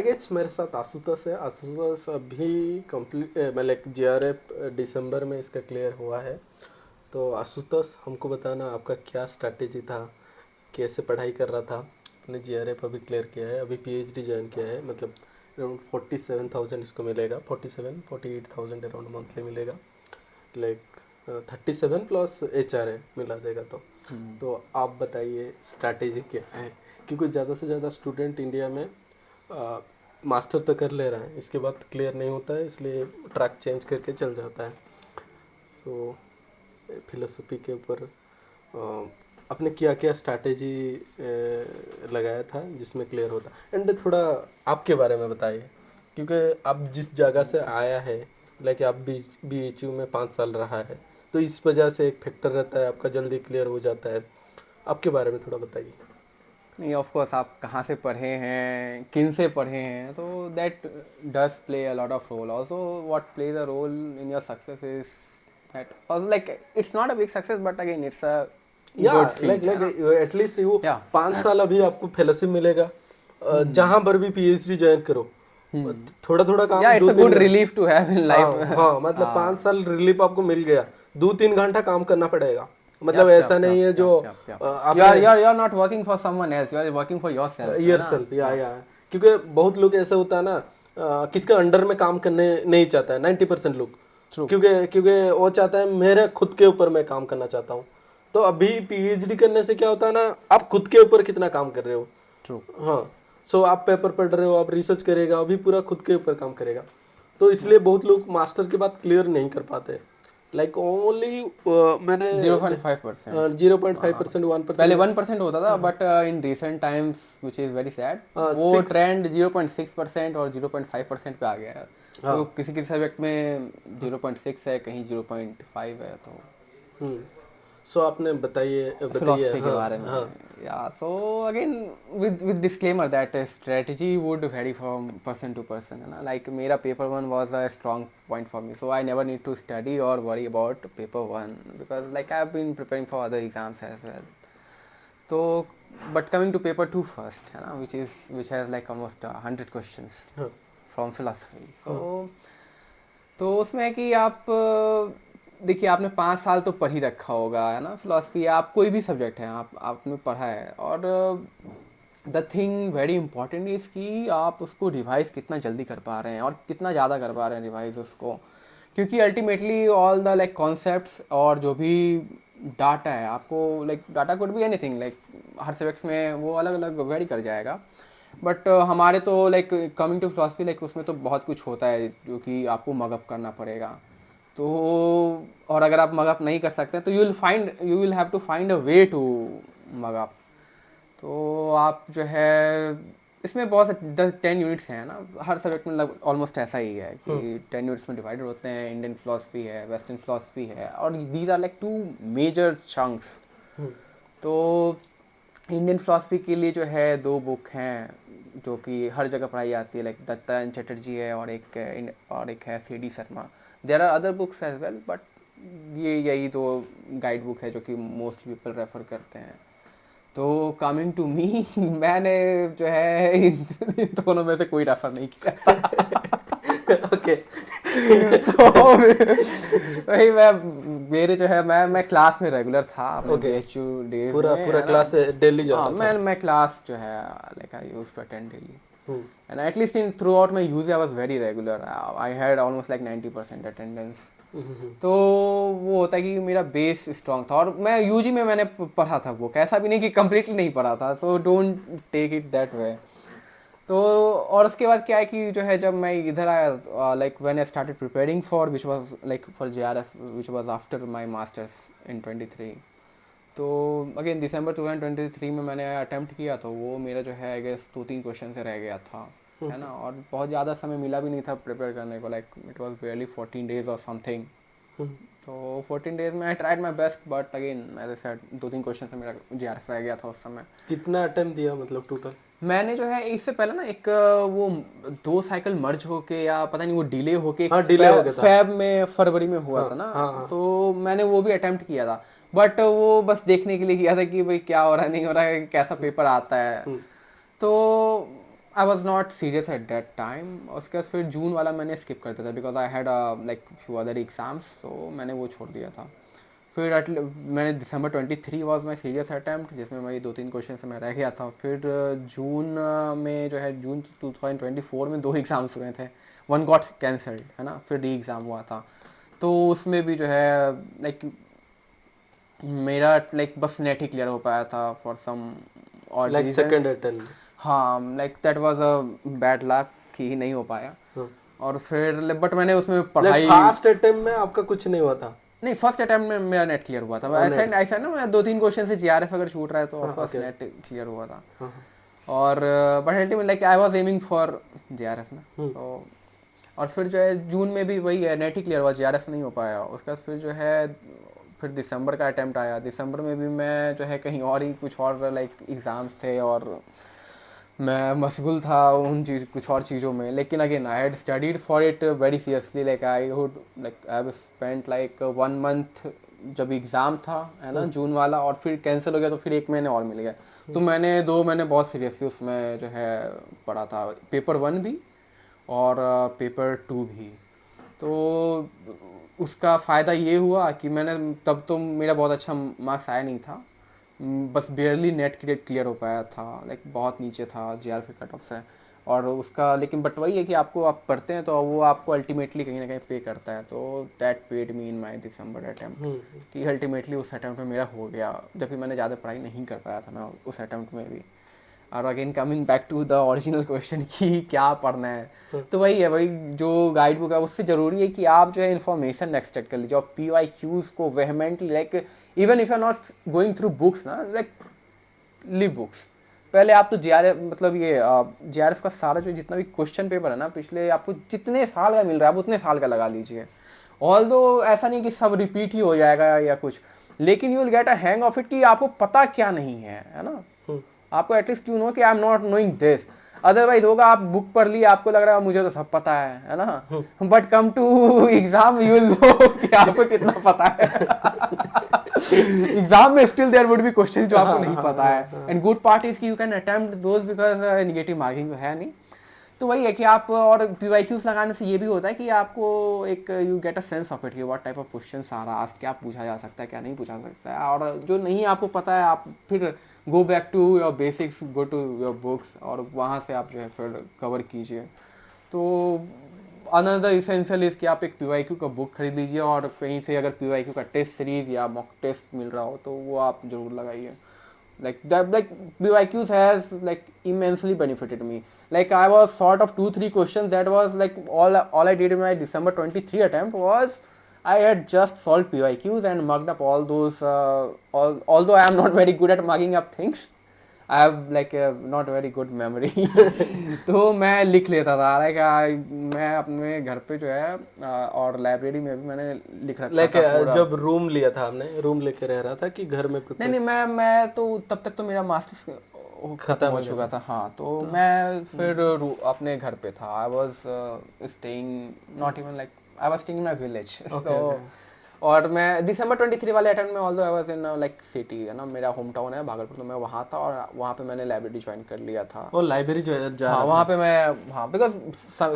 Guess मेरे साथ आशुतोष है। आशुतोष अभी कंप्लीट मतलब जेआरएफ दिसंबर में इसका क्लियर हुआ है। तो आशुतोष हमको बताना आपका क्या स्ट्रैटेजी था, कैसे पढ़ाई कर रहा था। आपने जेआरएफ अभी क्लियर किया है, अभी पीएचडी ज्वाइन किया है, मतलब अराउंड 47,000 इसको मिलेगा, 48,000 अराउंड मंथली मिलेगा। लाइक 37 प्लस एचआर है, मिला देगा तो आप बताइए स्ट्रैटेजी क्या है, क्योंकि ज़्यादा से ज़्यादा स्टूडेंट इंडिया में मास्टर तो कर ले रहा है, इसके बाद क्लियर नहीं होता है, इसलिए ट्रैक चेंज करके चल जाता है। सो फिलोसफी के ऊपर आपने क्या क्या स्ट्रैटेजी लगाया था जिसमें क्लियर होता। एंड थोड़ा आपके बारे में बताइए, क्योंकि आप जिस जगह से आया है, लाइक आप BHU में 5 साल रहा है, तो इस वजह से एक फैक्टर रहता है, आपका जल्दी क्लियर हो जाता है। आपके बारे में थोड़ा बताइए। नहीं, ऑफ कोर्स आप कहाँ से पढ़े हैं, किन से पढ़े हैं, तो that does play a lot of role. Also what plays a role in your success is that also like it's not a big success but again it's a yeah good like feel, है like ना। At least वो या 5 साल अभी आपको fellowship मिलेगा, जहाँ पर भी पीएचडी ज्वाइन करो, थोड़ा थोड़ा या काम इट्स दो अ तीन good relief to have in life. हाँ हाँ, मतलब 5 साल रिलीफ आपको मिल गया, 2-3 घंटा काम करना पड़ेगा, मतलब Yup, ऐसा yup, नहीं yup, है जो yup, yup, yup. आपने You're not working for someone else. You are working for yourself, है ईयर ना? सेल्फ हाँ. या क्योंकि बहुत लोग ऐसा होता है ना, किसके अंडर में काम करने नहीं चाहता है 90% लोग, True. क्योंकि क्योंकि वो चाहता है मेरे खुद के ऊपर मैं काम करना चाहता हूँ। तो अभी पीएचडी करने से क्या होता है ना, आप खुद के ऊपर कितना काम कर रहे हो। True. हाँ, सो आप पेपर पढ़ रहे हो, आप रिसर्च करेगा, अभी पूरा खुद के ऊपर काम करेगा। तो इसलिए बहुत लोग मास्टर के बाद क्लियर नहीं कर पाते। लाइक ओनली मैंने 0.5%. 0.5%, पहले 1%। 1% होता था, but in recent times which is very sad, वो 6। ट्रेंड 0.6% और 0.5% पे आ गया है। तो हाँ। किसी किसी सब्जेक्ट में 0.6 है, कहीं 0.5 है। तो सो आपने बताइए बताइए। फिलोसफी के हाँ बारे में, हाँ। या so again with disclaimer that strategy would vary from person to person, है ना। लाइक मेरा paper one was a strong point for me, so I never need to study or worry about paper one because like I've been preparing for other exams as well. तो but coming to paper two first, है ना, which has like almost 100 questions हाँ from philosophy. हाँ। तो उसमें है कि आप देखिए, आपने 5 साल तो पढ़ ही रखा होगा, है ना, फिलोसफी। आप कोई भी सब्जेक्ट है, आपने पढ़ा है, और the thing very important is कि आप उसको रिवाइज कितना जल्दी कर पा रहे हैं और कितना ज़्यादा कर पा रहे हैं रिवाइज उसको। क्योंकि ultimately all the like concepts और जो भी डाटा है आपको, like data could be anything, like her subjects में वो अलग अलग वेरी कर जाएगा। बट हमारे तो like coming to philosophy, like उसमें तो बहुत कुछ होता है जो कि आपको मगअप करना पड़ेगा। तो और अगर आप मगअप नहीं कर सकते तो you will have to find a way to mug up. तो आप जो है इसमें बहुत से 10 यूनिट्स हैं ना, हर सब्जेक्ट में लग ऑलमोस्ट ऐसा ही है कि 10 यूनिट्स में डिवाइडेड होते हैं। इंडियन फिलोसफी है, वेस्टर्न फिलोसफी है, और these are like 2 major chunks. तो इंडियन फिलोसफी के लिए जो है 2 बुक हैं जो कि हर जगह पढ़ाई जाती है, लाइक दत्तात्रेय चटर्जी है, और एक है CD Sharma. There are other books as well, but यही 2 गाइड बुक है जो कि मोस्टली पीपल रेफर करते हैं। तो कमिंग टू मी, मैंने जो है इन दोनों में से कोई रेफर नहीं किया। ओके। तो वही मेरे जो है मैं क्लास में रेगुलर था अपने ओके, BHU डेज पूरा में, पूरा है ना। क्लास डेली जा हाँ, रहा था। मैं क्लास जो है like I used to attend daily, and at least in throughout my youth I was very regular. I had almost like 90% attendance. तो वो होता है कि मेरा बेस स्ट्रॉन्ग था, और मैं UG में मैंने पढ़ा था बुक, ऐसा भी नहीं कि कम्प्लीटली नहीं पढ़ा था, so don't take it that way. तो और उसके बाद क्या है कि जो है जब मैं इधर आया, like when I started preparing for which was like for JRF which was after my masters in 23। तो अगेन दिसंबर 2023 में मैंने अटेम्प्ट किया, तो वो मेरा जो है आई गेस 2-3 क्वेश्चन से रह गया था, है ना। और बहुत ज़्यादा समय मिला भी नहीं था प्रिपेयर करने को, like it was barely 14 days और समथिंग। तो 14 डेज में I tried my best, but again as I said 2-3 question से मेरा JRF रह गया था उस समय। कितना अटेम्प्ट दिया मतलब टोटल? मैंने जो है इससे पहले ना एक वो 2 साइकिल मर्ज होके, या पता नहीं वो डिले होके, हाँ, डिले हो गया था। फैब में फरवरी में हुआ हाँ था ना। हाँ हाँ। तो मैंने वो भी अटेम्प्ट किया था, बट वो बस देखने के लिए किया था कि भाई क्या हो रहा है, नहीं हो रहा है, कैसा पेपर आता है। तो I was not serious at that time. उसके बाद फिर जून वाला मैंने स्किप कर दिया था because I had like few other exams, तो मैंने वो छोड़ दिया था। फिर मैंने दिसंबर 23 वाज माई सीरियस अटैम्प्ट, जिसमें मैं 2-3 क्वेश्चन से मैं रह गया था। फिर जून में जो है जून 2024 में 2 एग्ज़ाम्स हुए थे, वन गॉट कैंसल्ड है ना, फिर री एग्ज़ाम हुआ था। तो उसमें भी जो है लाइक मेरा लाइक बस नेट ही क्लियर हो पाया था फॉर सम और लाइक सेकंड अटेम्प्ट। हाँ, like that was a bad luck कि नहीं हो पाया। और फिर बट मैंने उसमें पढ़ाई, फर्स्ट अटेम्प्ट में आपका कुछ नहीं हुआ था? नहीं, फर्स्ट अटेम्प्ट में मेरा नेट क्लियर हुआ था। ऐसा ना, मैं 2-3 क्वेश्चन से जीआरएफ अगर छूट रहा है तो ऑफकोर्स नेट क्लियर हुआ था। और but ultimately like I was aiming for GRF ना। तो और फिर जो है जून में भी वही है, नेट ही क्लियर हुआ, जीआरएफ नहीं हो पाया। उसके बाद फिर जो है फिर दिसंबर का अटेम्प्ट आया। दिसंबर में भी मैं जो है कहीं और ही कुछ और लाइक एग्ज़ाम्स थे और मैं मशगूल था उन कुछ और चीज़ों में। लेकिन again I had studied for it very seriously, like I have spent like 1 month जब एग्ज़ाम था है ना जून वाला, और फिर कैंसिल हो गया तो फिर 1 महीने और मिल गया। तो मैंने 2 महीने बहुत सीरियसली उसमें जो है पढ़ा था, पेपर 1 भी और पेपर 2 भी। तो उसका फ़ायदा ये हुआ कि मैंने तब तो मेरा बहुत अच्छा मार्क्स आया नहीं था, बस बेयरली नेट क्लियर हो पाया था, लाइक बहुत नीचे था जीआरएफ कट ऑफ से। और उसका लेकिन बट वही है कि आपको आप पढ़ते हैं तो वो आपको अल्टीमेटली कहीं ना कहीं पे करता है। तो that paid me in my December attempt कि अल्टीमेटली उस अटैम्प्ट में मेरा हो गया, जबकि मैंने ज़्यादा पढ़ाई नहीं कर पाया था मैं उस अटैम्प्ट में भी। और again coming back to the original question कि क्या पढ़ना है, तो वही है, वही जो गाइड बुक है उससे ज़रूरी है कि आप जो है इन्फॉर्मेशन एक्सट्रैक्ट कर लीजिए और PYQs को vehemently like even if you are not going through books ना, लाइक लिव बुक्स। पहले आप तो जीआरएफ मतलब ये जीआरएफ का सारा जो जितना भी क्वेश्चन पेपर है ना पिछले आपको जितने साल का मिल रहा है आप उतने साल का लगा लीजिए। ऑल्दो ऐसा नहीं कि सब रिपीट ही हो जाएगा या कुछ, लेकिन you will get a hang of it कि आपको पता क्या नहीं है ना। आपको एटलीस्ट यू नो कि I am not knowing this. Otherwise होगा आप बुक पढ़ ली, आपको लग रहा है मुझे तो सब पता है ना, but come to exam you will know कि आपको कितना पता है। एग्जाम में still there would be question जो आपको नहीं पता है, एंड गुड पार्ट इज कि you can attempt those because negative marking तो है नहीं। तो वही है कि आप और PYQs लगाने से ये भी होता है कि आपको एक you get a sense of it कि व्हाट टाइप ऑफ क्वेश्चंस आ रहा है, क्या पूछा जा सकता है क्या नहीं पूछा सकता है। और जो नहीं आपको पता है आप फिर go back to your basics, go to your books और वहाँ से आप जो है फिर कवर कीजिए। तो अनदर इसेंशियल इज कि आप एक PYQ का बुक खरीद लीजिए और कहीं से अगर PYQ का टेस्ट सीरीज या मॉक टेस्ट मिल रहा हो तो वो आप जरूर लगाइए। Like that, like PYQs has like immensely benefited me. Like I was sort of 2-3 questions that was like all I did in my December 23 attempt was I had just solved PYQs and mugged up all those. Although I am not very good at mugging up things, I have like a not very good memory. तो मैं लिख लेता था like मैं अपने घर पे जो है और लाइब्रेरी में भी मैंने लिख रखा लाइक था पूरा। जब रूम लिया था हमने, रूम लेके रह रहा था कि घर में नहीं, मैं तो तब तक तो मेरा मास्टर्स खत्म हो चुका था। हाँ, तो मैं फिर अपने घर पे था। I was staying not even like I was staying in my village. और मैं दिसंबर 23 वाले अटेम्प्ट में although I was in like city है ना, मेरा होम टाउन है भागलपुर, तो मैं वहाँ था और वहाँ पे मैंने लाइब्रेरी ज्वाइन कर लिया था। वो लाइब्रेरी जो जा हाँ, वहाँ पे मैं हाँ बिकॉज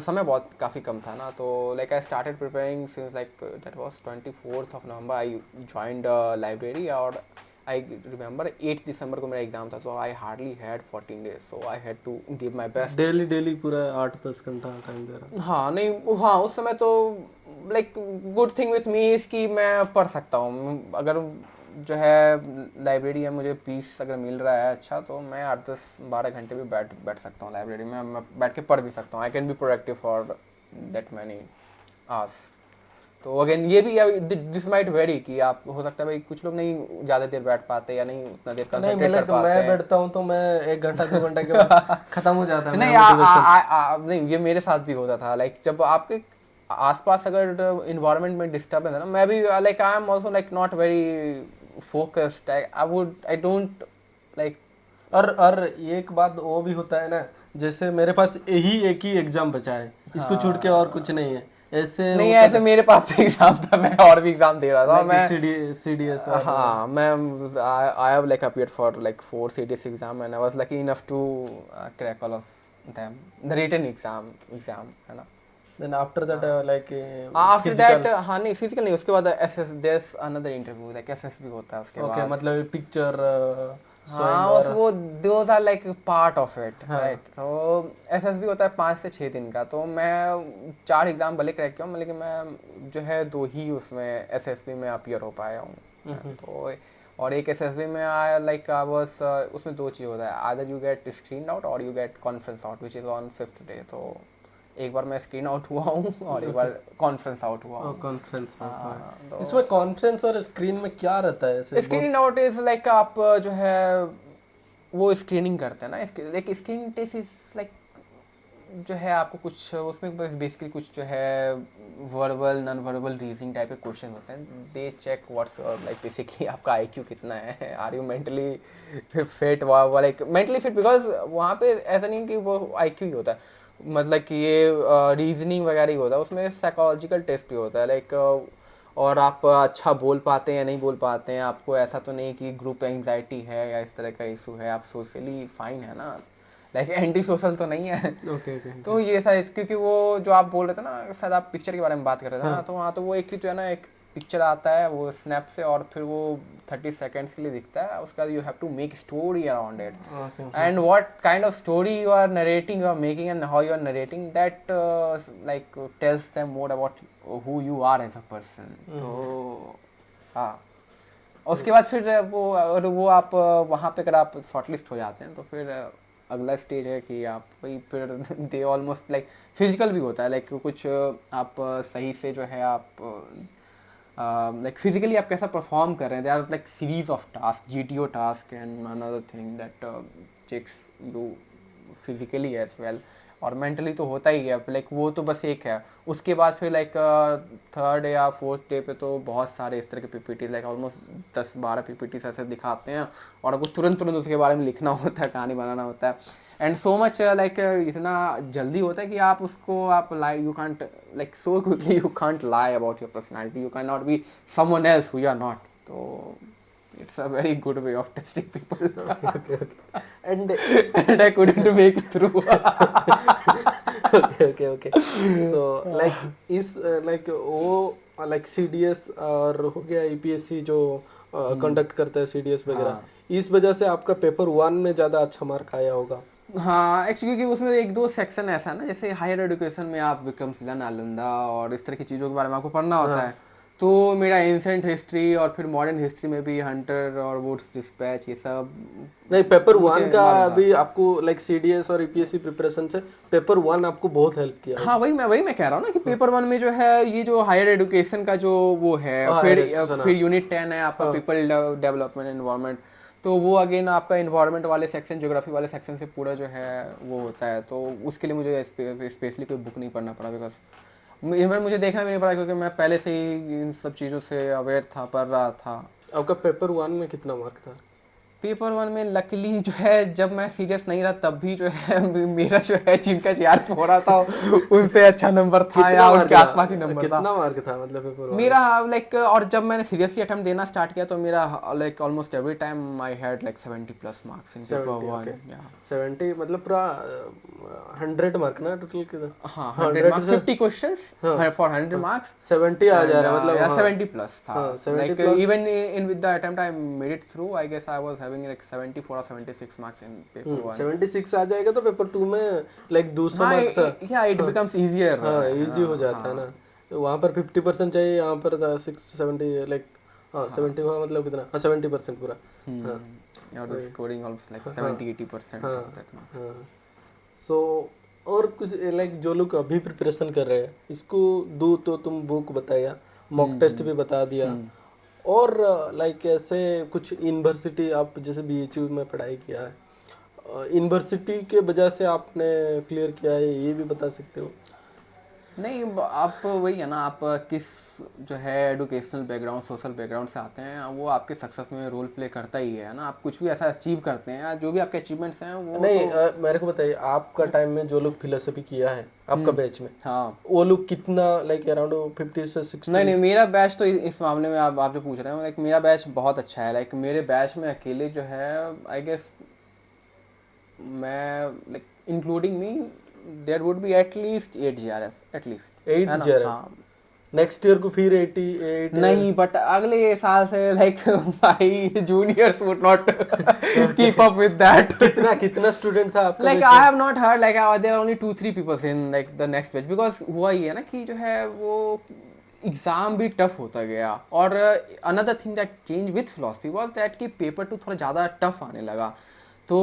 समय बहुत काफ़ी कम था ना, तो like I started preparing since like that was 24th of November I joined library. और आई रिमेंबर 8 दिसंबर को मेरा एग्जाम था, so I hardly had 14 days, so I had to give my best. Daily पूरा 8-10 घंटा टाइम दे रहा। हाँ नहीं, हाँ उस समय तो like good thing with me is कि मैं पढ़ सकता हूँ। अगर जो है लाइब्रेरी है मुझे पीस अगर मिल रहा है अच्छा, तो मैं 8-10-12 घंटे भी बैठ सकता हूँ लाइब्रेरी में, मैं बैठ के पढ़ भी सकता हूँ। I can be productive for that many hours. तो अगेन ये भी दिस माइट वेरी कि आप हो सकता है भाई कुछ लोग नहीं ज़्यादा देर बैठ पाते या नहीं उतना देर कंसंट्रेट कर पाते हैं। मैं बैठता हूँ तो मैं 1 घंटा 2 घंटे के बाद खत्म हो जाता है। नहीं, ये मेरे साथ भी होता था। लाइक जब आपके आसपास अगर इन्वायरमेंट में डिस्टर्बेंस है ना, मैं भी like I am also like not very focused, I don't like. और एक बात वो भी होता है ना, जैसे मेरे पास यही एक ही एग्जाम बचा है, इसको छूट के और कुछ नहीं है, ऐसे नहीं ऐसे मेरे पास एग्जाम था, मैं और भी एग्जाम दे रहा था। और मैं CDS हाँ मैं I have like appeared for like 4 CDS exam and I was lucky enough to crack all of them, the written exam है ना. Then after that like After that physical. हाँ नहीं physical नहीं, उसके बाद SS there's another interview like SSB होता है उसके Okay, बाद. मतलब पिक्चर हाँ और वो those are like part of it, हाँ. right? तो SSB होता है 5 से 6 दिन का. तो मैं 4 एग्जाम भले क्रैक किया हूँ, लेकिन मैं जो है 2 ही उसमें SSB में अपीयर हो पाया हूँ. तो और एक SSB में आया लाइक आई वाज, उसमें 2 चीज़ होता है, either you get screen out और you get conference out which is on 5th day. तो एक बार मैं स्क्रीन आउट हुआ हूँ और एक बार कॉन्फ्रेंस आउट हुआ हूँ. कॉन्फ्रेंस होता है. हाँ, तो इसमें कॉन्फ्रेंस और स्क्रीन में क्या रहता है ऐसे? स्क्रीन आउट इज लाइक आप जो है वो स्क्रीनिंग करते हैं ना, like screening test is like जो है आपको कुछ उसमें बस बेसिकली कुछ जो है verbal non verbal reasoning type के क्वेश्चन होते हैं. They check what's like basically आपका IQ कितना है, are you mentally fit, like mentally fit, because वहाँ पे ऐसा नहीं कि वो IQ ही होता है, मतलब कि ये रीजनिंग वगैरह ही होता है, उसमें साइकोलॉजिकल टेस्ट भी होता है लाइक. और आप अच्छा बोल पाते हैं या नहीं बोल पाते हैं, आपको ऐसा तो नहीं कि ग्रुप एंजाइटी है या इस तरह का इशू है, आप सोशली फाइन है ना, लाइक एंटी सोशल तो नहीं है. Okay okay. तो ये शायद क्योंकि वो जो आप बोल रहे थे ना, शायद आप पिक्चर के बारे में बात कर रहे थे ना, तो वहाँ तो वो एक जो है ना एक पिक्चर आता है वो स्नैप से और फिर वो 30 सेकेंड्स के लिए दिखता है, उसके बाद you have to make story around it, and what kind of story you are narrating, you are making and how you are narrating that like tells them more about who you are as a person. तो हाँ, उसके बाद फिर वो आप वहाँ पे अगर आप शॉर्टलिस्ट हो जाते हैं तो फिर अगला स्टेज है कि आप वही फिर दे ऑलमोस्ट लाइक फिजिकल भी होता है, लाइक कुछ आप सही से जो है आप लाइक फिजिकली आप कैसा परफॉर्म कर रहे हैं. They are like series of task, GTO task and another thing that checks you physically as well, और मेंटली तो होता ही है लाइक वो तो बस एक है. उसके बाद फिर लाइक 3rd या 4th डे पे तो बहुत सारे इस तरह के PPT लाइक ऑलमोस्ट 10-12 PPT ऐसे दिखाते हैं, और आपको तुरंत उसके बारे में लिखना होता है, कहानी बनाना होता है, एंड सो मच लाइक इतना जल्दी होता है कि आप उसको आप lie you can't like so quickly you can't lie about your personality, you can not be someone else who you are not. तो it's a very good way of testing people. Okay. And I couldn't make it through. okay. So like इस like वो like CDS और हो गया EPSC जो conduct करता है CDS वगैरह, इस वजह से आपका पेपर 1 में ज़्यादा अच्छा मार्क आया होगा. हाँ एक्चुअली क्योंकि उसमें 1-2 सेक्शन ऐसा है ना, जैसे हायर एजुकेशन में आप विक्रमशिला, नालंदा और इस तरह की चीज़ों के बारे में आपको पढ़ना होता है. तो मेरा एंशिएंट हिस्ट्री और फिर मॉडर्न हिस्ट्री में भी हंटर और वुड्स डिस्पैच ये सब नहीं. पेपर 1 का भी आपको लाइक CDS और EPSC प्रिपरेशन से पेपर 1 आपको बहुत हेल्प किया. हाँ वही मैं कह रहा हूँ ना कि पेपर 1 में जो है ये जो हायर एजुकेशन का जो वो है, फिर यूनिट 10 है आपका पीपल डेवलपमेंट एनवायरनमेंट, तो वो अगेन आपका इन्वायरमेंट वाले सेक्शन, ज्योग्राफी वाले सेक्शन से पूरा जो है वो होता है. तो उसके लिए मुझे स्पेशली कोई बुक नहीं पढ़ना पड़ा, बिकॉज इनमें मुझे देखना भी नहीं पड़ा क्योंकि मैं पहले से ही इन सब चीज़ों से अवेयर था, पढ़ रहा था. आपका पेपर 1 में कितना मार्क था? पेपर 1 में लकीली जो है जब मैं सीरियस नहीं था तब भी जो है मेरा जो है जिनका JRF हो रहा था उनसे अच्छा नंबर था या उनके आसपास ही नंबर था. कितना मार्क था मतलब पेपर 1 मेरा लाइक, और जब मैंने सीरियसली अटेम्प्ट देना स्टार्ट किया तो मेरा like almost every time I had like 70+ marks in paper 1. 70 मतलब पूरा 100 मार्क ना टोटल कितना? हाँ 100 मार्क्स, 50 क्वेश्चंस फॉर 100 मार्क्स, 70 आ जा रहा मतलब. या 70+ था like even in with the attempt I made it through. I guess I was having like 74 or 76 marks in paper 1. 76 आ जाएगा तो पेपर 2 में लाइक 200 मार्क्स. या इट बिकम्स इजियर. हाँ इजी हो जाता है ना. वहाँ पर 50% चाहिए, यहाँ पर 60-70 लाइक 70 हुआ मतलब कितना? हाँ 70% पूरा. और स्कोरिंग ऑलमोस्ट लाइक 70-80%. सो और कुछ लाइक जो लोग अभी प्रिपरेशन कर रहे हैं इसको दो, तो तुम बुक बताया, मॉक टेस्ट भी बता दिया, और लाइक ऐसे कुछ यूनिवर्सिटी आप जैसे BHU में पढ़ाई किया है, यूनिवर्सिटी के वजह से आपने क्लियर किया है, ये भी बता सकते हो? नहीं, आप वही है ना, आप किस जो है एडुकेशनल बैकग्राउंड, सोशल बैकग्राउंड से आते हैं, वो आपके सक्सेस में रोल प्ले करता ही है ना. आप कुछ भी ऐसा अचीव करते हैं, जो भी आपके अचीवमेंट्स हैं वो नहीं मेरे को बताइए, आपका टाइम में जो लोग फिलोसफी किया है आपका बैच में, हाँ वो लोग कितना लाइक अराउंड 50 से 60? नहीं मेरा बैच तो इस मामले में आप जो पूछ रहे हैं लाइक मेरा बैच बहुत अच्छा है. लाइक मेरे बैच में अकेले जो है आई गेस मैं like including me there would be at least 8 GRF at least, 8 है ना? GRF हाँ नेक्स्ट ईयर को फिर 88 नहीं, बट अगले साल से like my juniors would not keep up with that. कितना कितना स्टूडेंट था आपका लाइक batch आई में? Have not heard like there are only 2-3 peoples in like the next batch, because हुआ ये है ना कि जो है वो एग्ज़ाम भी टफ होता गया. और another thing that change with philosophy was that कि पेपर 2 थोड़ा ज़्यादा टफ आने लगा. तो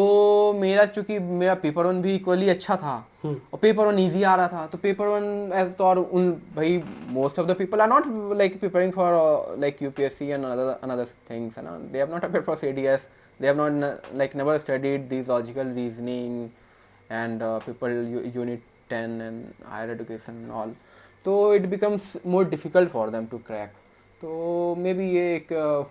मेरा चूंकि मेरा पेपर 1 भी इक्वली अच्छा था और पेपर 1 ईजी आ रहा था, तो पेपर 1 तो और उन भाई most of the people are not like preparing for like UPSC and another things, है ना. They have not prepared for CDS, they have not like never studied these logical reasoning and people unit 10 and higher education and all, so it becomes more difficult for them to crack. तो may be ये एक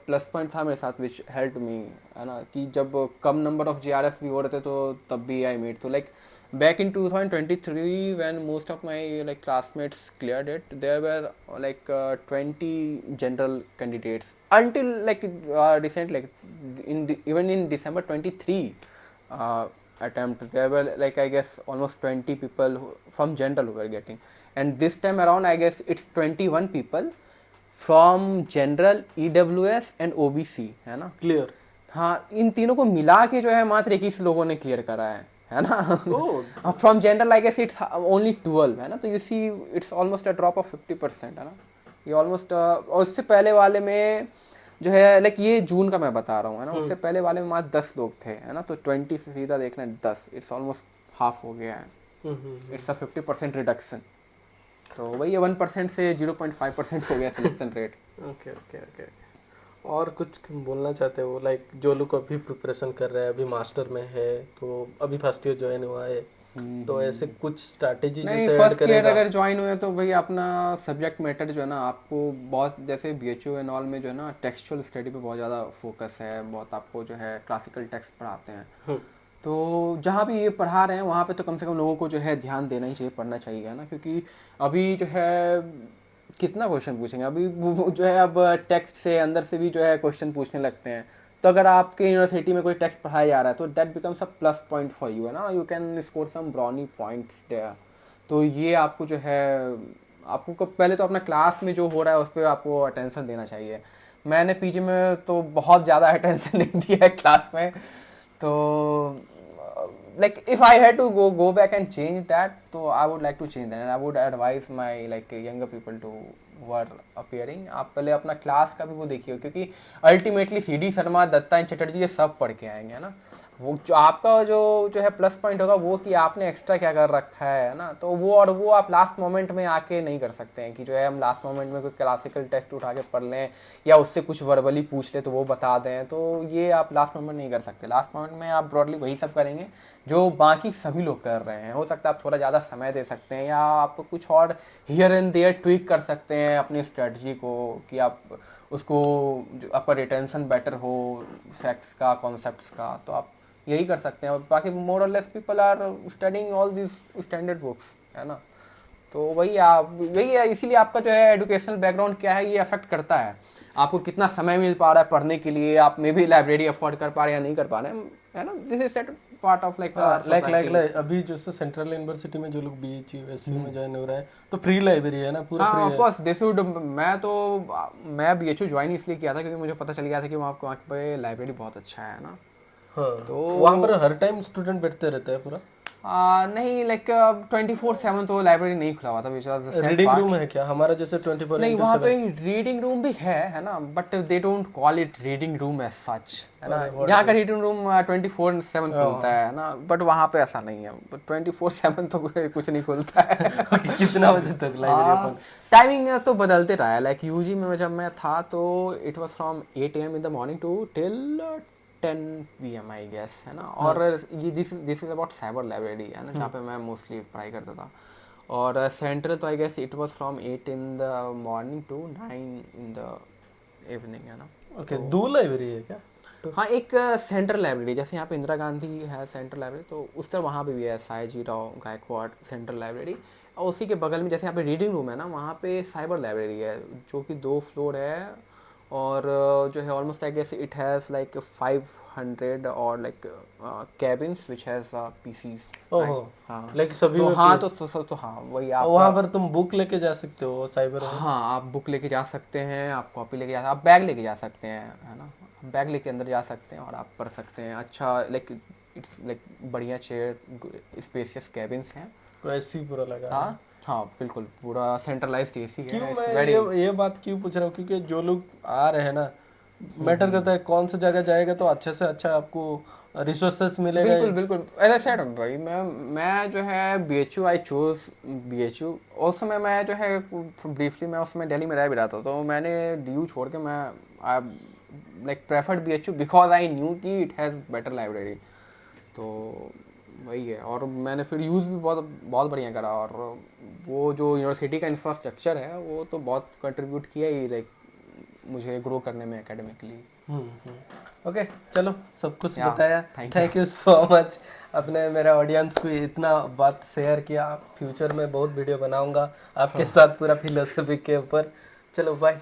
plus point था मेरे साथ which help me, है ना, कि जब कम नंबर ऑफ जीआरएफ भी हो रहे थे तो तब भी आई मेड. तो like back in 2023 when most of my like classmates cleared it, there were like 20 general candidates until like recent like even in December 23 attempt there were like I guess almost 20 people from general who were getting, and this time around I guess it's 21 people from general, EWS and OBC, है ना. Clear. हाँ, इन तीनों को मिला के जो है मात्र 21 लोगों ने क्लियर करा है ना. From general I guess it's only 12, है ना. तो you see it's almost a drop of 50%, है ना. ये ऑलमोस्ट और उससे पहले वाले में जो है लाइक ये जून का मैं बता रहा हूँ, है ना. उससे पहले वाले में मात्र 10 लोग थे, है ना. तो 20 से सीधा देखना 10, इट्स ऑलमोस्ट हाफ हो गया है. It's a 50% reduction. तो वही 1% से 0.5% हो गया selection rate. Okay okay okay. और कुछ बोलना चाहते हो लाइक जो लोग अभी प्रिपरेशन कर रहे हैं, अभी मास्टर में है, तो अभी फर्स्ट ईयर ज्वाइन हुआ है, तो ऐसे कुछ स्ट्रैटेजी नहीं, जैसे फर्स्ट ईयर अगर ज्वाइन हुए तो भाई अपना सब्जेक्ट मैटर जो है ना आपको बहुत, जैसे बीएचयू एंड ऑल में जो है ना टेक्सचुअल स्टडी पे बहुत ज़्यादा फोकस है, बहुत आपको जो है क्लासिकल टेक्स्ट पढ़ाते हैं. तो जहाँ भी ये पढ़ा रहे हैं वहाँ पे तो कम से कम लोगों को जो है ध्यान देना ही चाहिए, पढ़ना चाहिए, है ना. क्योंकि अभी जो है कितना क्वेश्चन पूछेंगे अभी जो है, अब टेक्स्ट से अंदर से भी जो है क्वेश्चन पूछने लगते हैं. तो अगर आपके यूनिवर्सिटी में कोई टेक्स्ट पढ़ाया जा रहा है तो that becomes a plus point for you, है ना. You can score some brownie points there. तो ये आपको जो है आपको पहले तो अपना क्लास में जो हो रहा है उस पर आपको अटेंशन देना चाहिए. मैंने पीजी में तो बहुत ज़्यादा अटेंशन नहीं दिया है क्लास में. तो like if I had to go back and change that, so I would like to change that and I would advise my like younger people to who are appearing, आप पहले अपना class का भी वो देखिए, क्योंकि अल्टीमेटली सीडी शर्मा, दत्ता चटर्जी ये सब पढ़ के आएंगे, है ना. वो जो आपका जो है प्लस पॉइंट होगा वो कि आपने एक्स्ट्रा क्या कर रखा है ना. तो वो और वो आप लास्ट मोमेंट में आके नहीं कर सकते हैं कि जो है हम लास्ट मोमेंट में कोई क्लासिकल टेस्ट उठा के पढ़ लें या उससे कुछ वर्बली पूछ ले तो वो बता दें. तो ये आप लास्ट मोमेंट नहीं कर सकते. लास्ट मोमेंट में आप ब्रॉडली वही सब करेंगे जो बाकी सभी लोग कर रहे हैं. हो सकता है आप थोड़ा ज़्यादा समय दे सकते हैं या आप कुछ और हियर एंड देयर ट्वीक कर सकते हैं अपनी स्ट्रेटजी को, कि आप उसको जो आपका रिटेंशन बेटर हो फैक्ट्स का, कॉन्सेप्ट्स का, तो आप यही कर सकते हैं. बाकी मोर और less people are studying all this standard books, है ना. तो वही है, इसीलिए आपका जो है एजुकेशनल बैकग्राउंड क्या है ये अफेक्ट करता है. आपको कितना समय मिल पा रहा है पढ़ने के लिए, आप मे भी लाइब्रेरी अफोर्ड कर पा रहे हैं या नहीं कर पा रहे हैं, है ना. This is set part of like अभी जैसे सेंट्रल यूनिवर्सिटी में जो लोग बीएचयू में ज्वाइन हो रहा है तो फ्री लाइब्रेरी है ना, पूरा फ्री है. ऑफ कोर्स दिस वुड, मैं बीएचयू ज्वाइन इसलिए किया था क्योंकि मुझे पता चल गया था कि वहाँ पे लाइब्रेरी बहुत अच्छा है ना. हाँ, तो वहाँ पर हर टाइम स्टूडेंट बैठते रहते हैं पूरा. नहीं लाइक 24/7 तो लाइब्रेरी नहीं खुला हुआ था. रीडिंग रूम है क्या हमारा जैसे 24 नहीं, वहाँ पे रीडिंग रूम भी है ना, but they don't call it reading room as such, है ना. यहाँ का रीडिंग रूम 24/7 खुलता है ना, बट वहाँ पे ऐसा नहीं है. 24/7 तो कुछ नहीं खुलता है. कितना बजे तक लाइब्रेरी? टाइमिंग तो बदलते रहा है. लाइक यूजी में जब मैं था तो it was from 8 AM in the morning to till 10 PM I guess, है ना. और ये this is about cyber library, है ना, जहाँ पे मैं मोस्टली पढ़ाई करता था. और सेंट्रल तो I guess it was from 8 in the morning to 9 in the evening, है ना. ओके, दो लाइब्रेरी है क्या? हाँ, एक सेंट्रल लाइब्रेरी जैसे यहाँ पे इंदिरा गांधी है सेंट्रल लाइब्रेरी, तो उस तरह वहाँ पे भी है सायाजी राव गायकवाड़ सेंट्रल लाइब्रेरी. और उसी के बगल में जैसे यहाँ पे रीडिंग रूम है ना, वहाँ पे साइबर लाइब्रेरी है जो कि 2 फ्लोर है. और जो है almost I guess it has like 500 और like cabins which has PCs. ओहो, हाँ लाइक सभी तो में हाँ तो हाँ वही आप वहाँ पर तुम बुक लेके जा सकते हो साइबर में? हाँ आप बुक लेके जा सकते हैं, आप कॉपी लेके जा, आप बैग लेके जा सकते हैं, है ना, बैग लेके अंदर जा सकते हैं और आप पढ़ सकते हैं। अच्छा लाइक इट्स लाइक बढ़िया चेयर, स्पेसियस कैबिन्स हैं। वैसे ही पूरा लगा है। हाँ हाँ बिल्कुल पूरा सेंट्रलाइज्ड एसी है। क्यों इट्स मैं वेरी ये बात क्यों पूछ रहा हूँ, क्योंकि जो लोग आ रहे हैं ना, मैटर करता है कौन सा जगह जाएगा तो अच्छे से अच्छा आपको रिसोर्सेस मिलेगा। बिल्कुल बिल्कुल एज आई सेड भाई, मैं जो है BHU आई चूज BHU। उस समय मैं जो है ब्रीफली मैं उस समय दिल्ली में रह भी रहा था, तो मैंने DU छोड़ के मैं like preferred BHU because I knew कि इट हैज़ बेटर लाइब्रेरी। तो वही है, और मैंने फिर यूज़ भी बहुत बहुत बढ़िया करा, और वो जो यूनिवर्सिटी का इंफ्रास्ट्रक्चर है वो तो बहुत कंट्रीब्यूट किया ही लाइक मुझे ग्रो करने में एकेडमिकली। ओके चलो, सब कुछ Yeah, बताया, thank thank you so much. अपने मेरा ऑडियंस को इतना बात शेयर किया। फ्यूचर में बहुत वीडियो बनाऊंगा आपके साथ पूरा फिलोसफी के ऊपर। चलो बाय।